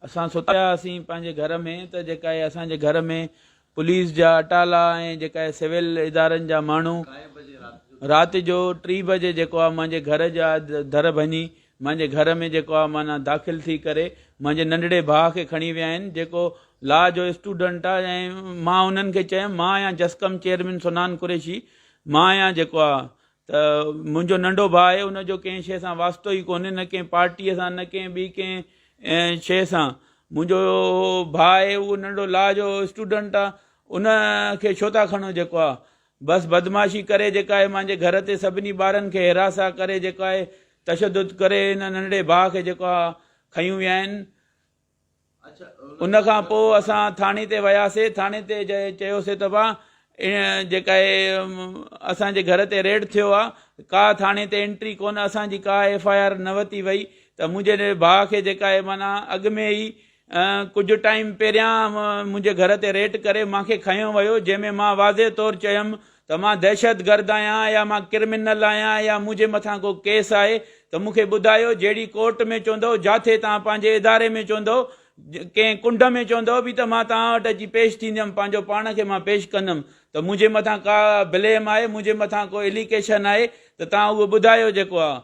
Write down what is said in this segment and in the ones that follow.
असां सुतासीं पंहिंजे घर में त जेका आहे असांजे घर में पुलिस जा अटाला ऐं जेका आहे सिविल इदारनि जा माण्हू राति जो 3 बजे जेको आहे मुंहिंजे घर जा दर भञी मुंहिंजे घर में जेको आहे माना दाख़िल थी करे मुंहिंजे नंढड़े भाउ खे खणी विया आहिनि जेको लॉ जो स्टूडेंट आहे। ऐं मां उन्हनि खे चयुमि मां आहियां जसकम चेयरमैन सुनान कुरैशी, मां आहियां जेको आहे त मुंहिंजो नंढो भाउ आहे उनजो कंहिं शइ सां वास्तो ई कोन्हे, न कंहिं पार्टीअ सां न कंहिं ॿी कंहिं शइ सां। मुंहिंजो भाउ आहे उहो नंढो लॉ जो स्टूडेंट आहे, उन खे छो था खणो जेको आहे बसि बदमाशी करे जेका आहे मुंहिंजे घर ते सभिनी ॿारनि खे हिरासा करे जेको आहे तशदुद करे हिन नंढड़े भाउ खे जेको आहे खयूं विया आहिनि। उन खां पोइ असां थाणे ते वियासीं, थाणे ते चयोसीं त भाउ जेका आहे असांजे घर ते रेड थियो आहे, का थाणे ते एंट्री कोन, असांजी का FIR न वरिती वई त मुंहिंजे भाउ खे जेका आहे माना अॻु में ई कुझु टाइम पहिरियां मुंहिंजे घर ते रेड करे मूंखे खयो वियो, जंहिंमें मां वाज़े तौरु चयुमि त मां दहशतगर्द आहियां या मां क्रिमिनल आहियां या मुंहिंजे मथां को केस आहे त मूंखे ॿुधायो। जहिड़ी कोर्ट में चवंदो, जिथे तव्हां पंहिंजे इदारे में चवंदो, कंहिं कुंड में चवंदो बि त मां तव्हां वटि अची पेश थींदुमि, पंहिंजो पाण खे मां पेश कंदुमि त मुंहिंजे मथां का ब्लेम आहे, मुंहिंजे मथां को एलिगेशन आहे त तव्हां उहो ॿुधायो जेको आहे।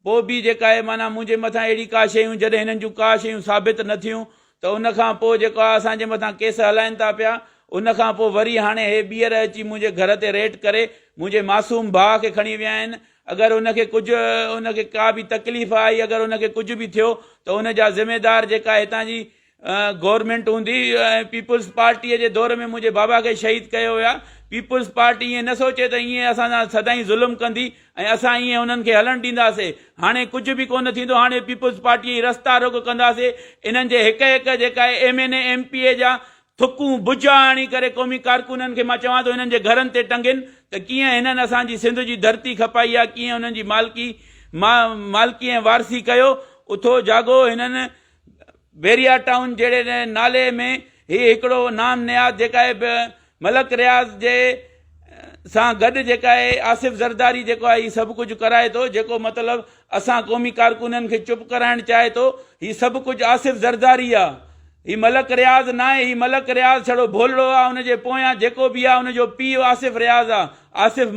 पोइ बि जेका आहे माना मुंहिंजे मथां अहिड़ी का शयूं जॾहिं हिननि जूं का शयूं साबित न थियूं त उन खां पोइ जेको आहे असांजे मथां केस हलाइनि था पिया। उन खां पोइ वरी हाणे हे ॿीहर अची मुंहिंजे घर ते रेड करे मुंहिंजे मासूम भाउ खे खणी विया आहिनि। अगरि उनखे कुझु उनखे का बि तकलीफ़ आई, अगरि उनखे कुझु बि थियो त उन जा ज़िम्मेदार जेका हितां जी गवर्नमेंट हूंदी। पीपुल्स पार्टीअ जे दौर में मुंहिंजे बाबा खे शहीद कयो विया। पीपुल्स पार्टी ईअं न सोचे त ईअं असां सां सदाईं ज़ुल्म कंदी ऐं असां ईअं उन्हनि खे हलणु ॾींदासीं। हाणे कुझु बि कोन थींदो, हाणे पीपुल्स पार्टी जी रस्ता रोक कंदासीं। इन्हनि जे हिक हिक जेका आहे MNA MPA जा थुकूं बुजा आणी करे क़ौमी कारकुननि खे मां चवां थो हिननि जे घरनि ते टंगनि त कीअं हिननि असांजी सिंध जी धरती खपाई आहे, कीअं हुननि जी मालकी ऐं वारसी कयो। उथो जागो, हिननि बेरिया टाउन जहिड़े नाले में हिकिड़ो नाम नियाद जेका आहे मलक रियाज़ जे सां गॾु जेका आहे आसिफ ज़रदारी जेको आहे हीउ सभु कुझु कराए थो, जेको मतिलबु असां क़ौमी कारकुननि खे चुप कराइणु चाहे थो। हीउ सभु कुझु आसिफ ज़रदारी आहे, हीउ मलक रियाज़ न आहे। हीउ मलक रियाज़ छड़ो भोलड़ो आहे, हुनजे पोयां जेको बि आहे हुनजो पीउ आसिफ रियाज़ आहे, आसिफ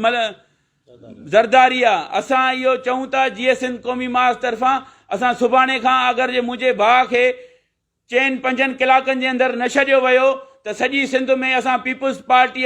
ज़रदारी आहे। असां इहो चऊं था जीअं सिंध क़ौमी मास तरफ़ां असां सुभाणे खां अगरि जे मुंहिंजे भाउ खे 4-5 कलाकनि जे अंदरि न छॾियो वियो त सॼी सिंध में असां पीपुल्स पार्टी